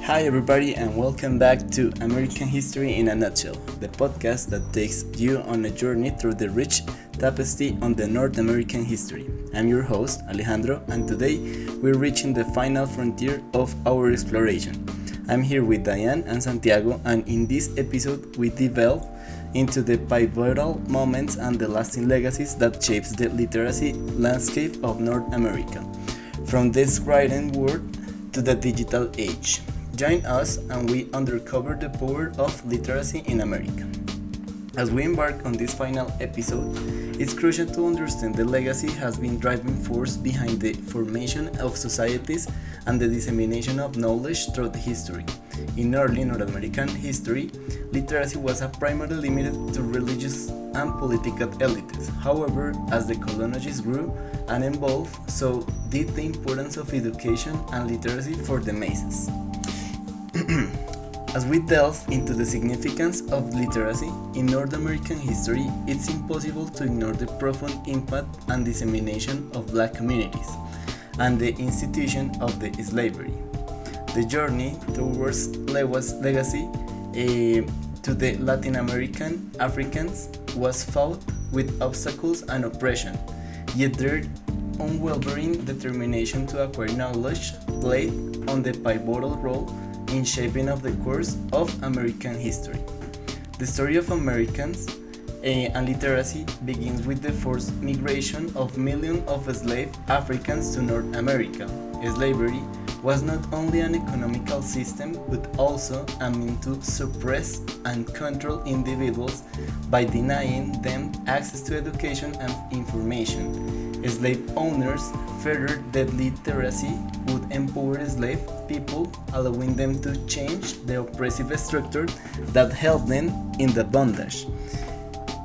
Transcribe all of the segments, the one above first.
Hi, everybody, and welcome back to American History in a Nutshell, the podcast that takes you on a journey through the rich tapestry on the North American history. I'm your host, Alejandro, and today we're reaching the final frontier of our exploration. I'm here with Diane and Santiago, and in this episode, we delve into the pivotal moments and the lasting legacies that shapes the literacy landscape of North America, from the scribed word to the digital age. Join us and we uncover the power of literacy in America. As we embark on this final episode, it's crucial to understand the legacy has been driving force behind the formation of societies and the dissemination of knowledge throughout history. In early North American history, literacy was primarily limited to religious and political elites. However, as the colonies grew and evolved, so did the importance of education and literacy for the masses. As we delve into the significance of literacy in North American history, it's impossible to ignore the profound impact and dissemination of Black communities and the institution of the slavery. The journey towards legacy to the Latin American Africans was fought with obstacles and oppression, yet their unwavering determination to acquire knowledge played on the pivotal role in shaping of the course of American history. The story of Americans and literacy begins with the forced migration of millions of slave Africans to North America. Slavery was not only an economical system but also a means to suppress and control individuals by denying them access to education and information. Slave owners furthered that literacy would empower slave people, allowing them to change the oppressive structure that held them in the bondage.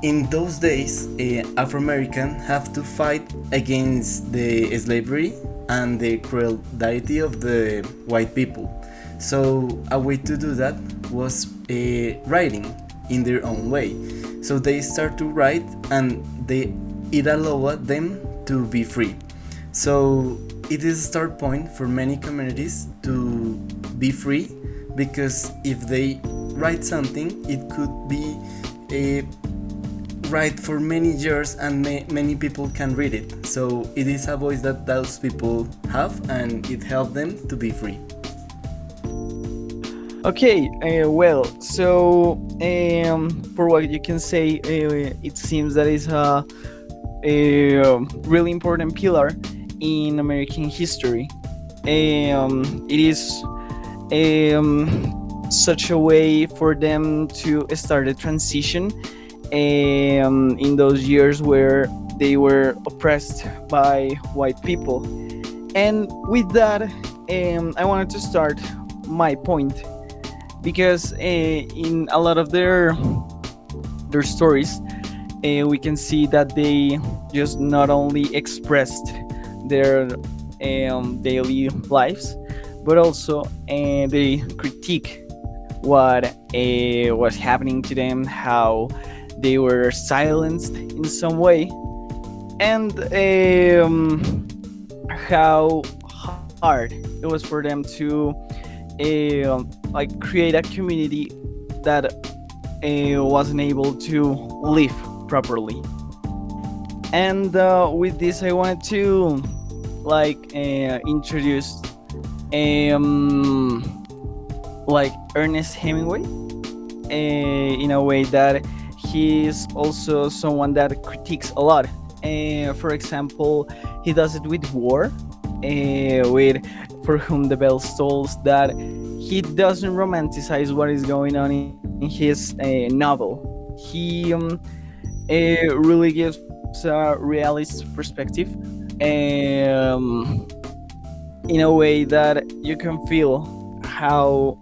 In those days, Afro-Americans have to fight against the slavery and the cruelty of the white people. So a way to do that was writing in their own way. So they start to write, and it allowed them to be free. So it is a start point for many communities to be free, because if they write something, it could be a right for many years and many people can read it. So it is a voice that those people have, and it helped them to be free. Okay, for what you can say, it seems that is a really important pillar in American history. It is such a way for them to start a transition in those years where they were oppressed by white people. And with that, I wanted to start my point, because in a lot of their stories, we can see that they just not only expressed their daily lives, but also they critique what was happening to them, how they were silenced in some way, and how hard it was for them to create a community that wasn't able to live properly. And with this, I wanted to introduce Ernest Hemingway in a way that he is also someone that critiques a lot. For example, he does it with war, with For Whom the Bell Tolls, that he doesn't romanticize what is going on in his novel. He really gives a realist perspective, in a way that you can feel how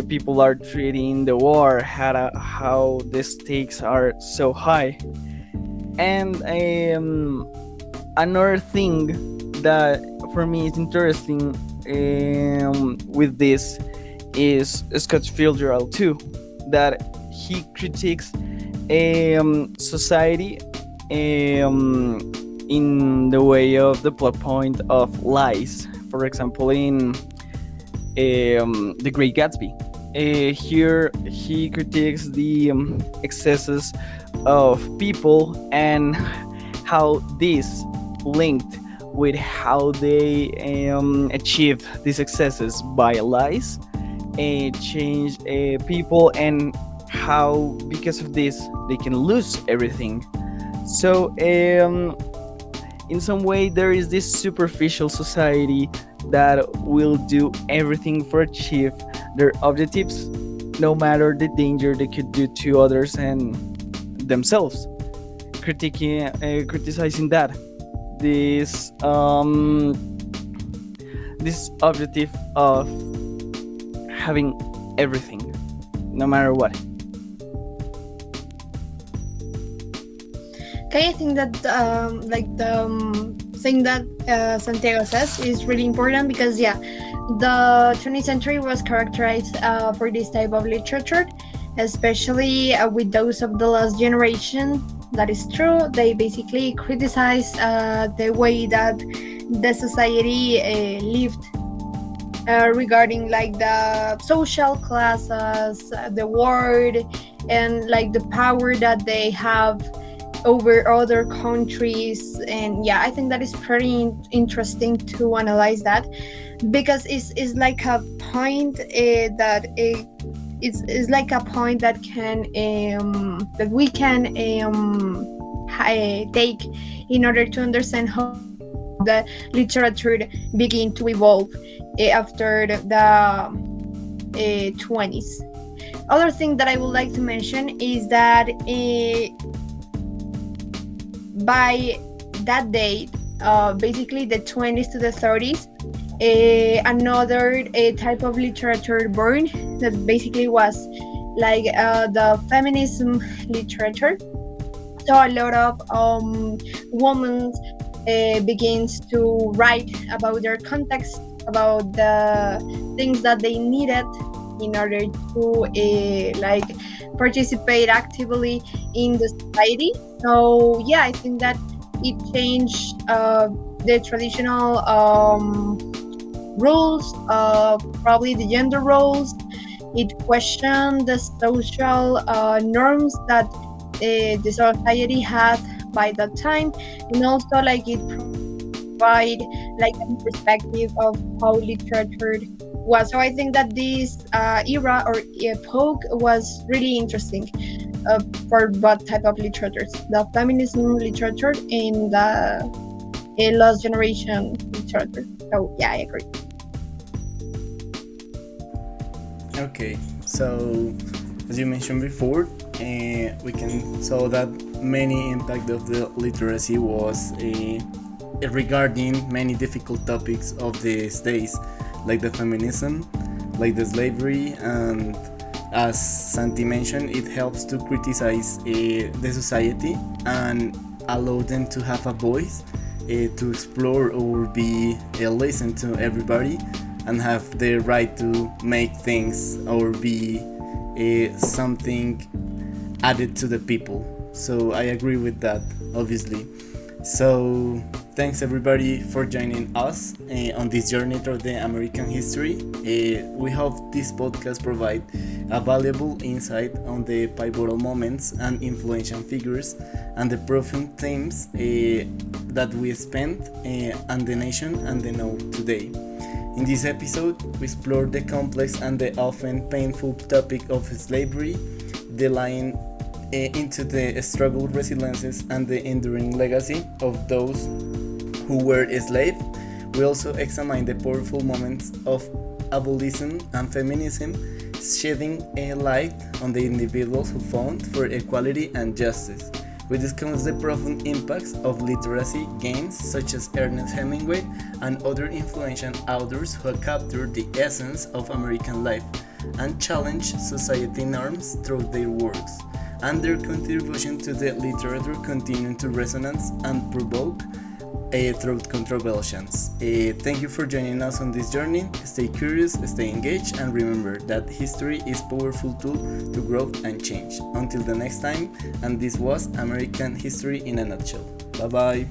people are treating the war, how the stakes are so high. And another thing that for me is interesting with this is Scott Fitzgerald too, that he critiques society in the way of the plot point of lies. For example, in The Great Gatsby. Here he critiques the excesses of people and how this linked with how they achieve these successes by lies, change people, and how because of this they can lose everything. So in some way there is this superficial society that will do everything for achieve their objectives, no matter the danger they could do to others and themselves. Criticizing that this this objective of having everything, no matter what. Okay, I think that like the thing that Santiago says is really important because yeah, the 20th century was characterized for this type of literature, especially with those of the last generation. That is true. They basically criticize the way that the society lived regarding like the social classes, the world, and like the power that they have over other countries. And yeah, I think that is pretty interesting to analyze that because it's like a point that it's like a point that can that we can take in order to understand how the literature begin to evolve after the 20s. Other thing that I would like to mention is that by that date, basically the 20s to the 30s, another type of literature born that basically was like the feminism literature. So a lot of women begins to write about their context, about the things that they needed in order to like participate actively in the society. So yeah, I think that it changed the traditional rules, probably the gender roles. It questioned the social norms that the society had by that time, and also like it provide like a perspective of how literature was. So I think that this era or epoch was really interesting for both type of literatures, the feminism literature and the lost generation literature. So yeah, I agree. Okay, so as you mentioned before, we can saw that many impact of the literacy was regarding many difficult topics of these days, like the feminism, like the slavery, and as Santi mentioned, it helps to criticize the society and allow them to have a voice, to explore or be listen to everybody and have the right to make things or be something added to the people. So I agree with that, obviously. So thanks everybody for joining us on this journey through the American history. We hope this podcast provide a valuable insight on the pivotal moments and influential figures and the profound themes that we spent on the nation and the now today. In this episode, we explore the complex and the often painful topic of slavery, the line into the struggle, resiliences, and the enduring legacy of those who were enslaved. We also examine the powerful moments of abolition and feminism, shedding a light on the individuals who fought for equality and justice. We discuss the profound impacts of literacy gains such as Ernest Hemingway and other influential authors who captured the essence of American life and challenged society norms through their works, and their contribution to the literature continue to resonance and provoke through controversies. Thank you for joining us on this journey. Stay curious, stay engaged, and remember that history is a powerful tool to grow and change. Until the next time, and this was American History in a Nutshell. Bye bye.